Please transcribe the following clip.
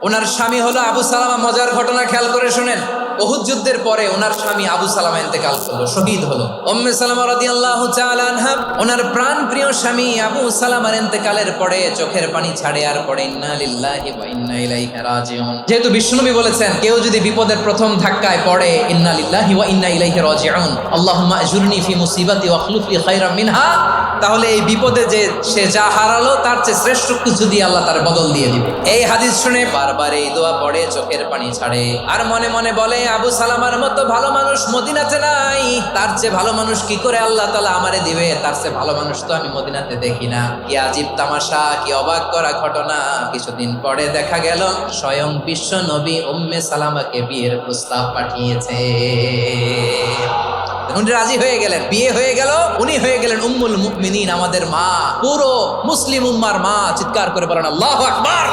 ওনার স্বামী হলো আবু সালামা। মজার ঘটনা খেয়াল করে শুনেন। উহুদ যুদ্ধের পরে ওনার স্বামী আবু সালামা ইন্তেকাল করলো, শহীদ হলো। উম্মে সালামা রাদিয়াল্লাহু তাআলা আনহা ওনার প্রাণ প্রিয় স্বামী আবু সালামার ইন্তেকালের পরে চোখের পানি ছাড়ে আর পড়ে ইন্না লিল্লাহি ওয়া ইন্না ইলাইহি রাজিউন। যেহেতু বিশ্বনবী বলেছেন কেউ যদি বিপদের প্রথম ধাক্কায় পড়ে ইন্না লিল্লাহি ওয়া ইন্না ইলাইহি রাজিউন, আল্লাহুম্মা আজুরনি ফি মুসিবাতি ওয়া আখলুফ লি খায়রাম মিনহা, তাহলে এই বিপদে যে সে যা হারালো তার চেয়ে শ্রেষ্ঠ কিছু দিয়ে আল্লাহ তার বদল দিয়ে দিবে। এই হাদিস শুনে বারবার এই দোয়া পড়ে, চোখের পানি ছাড়ে আর মনে মনে বলে আবু সালামার মতো ভালো মানুষ মদিনাতে নাই, তার চেয়ে ভালো মানুষ কি করে আল্লাহ তাআলা আমারে দিবে, তার চেয়ে ভালো মানুষ তো আমি মদিনাতে দেখি না। কি আজীব তামাশা, কি অবাক করা ঘটনা। কিছুদিন পরে দেখা গেল স্বয়ং বিশ্ব নবী উম্মে সালামাকে বিয়ের প্রস্তাব পাঠিয়েছে। উনি রাজি হয়ে গেলেন, বিয়ে হয়ে গেল, উনি হয়ে গেলেন উম্মুল মুমিনিন, আমাদের মা, পুরো মুসলিম উম্মার মা। চিৎকার করে বলেন আল্লাহু আকবার।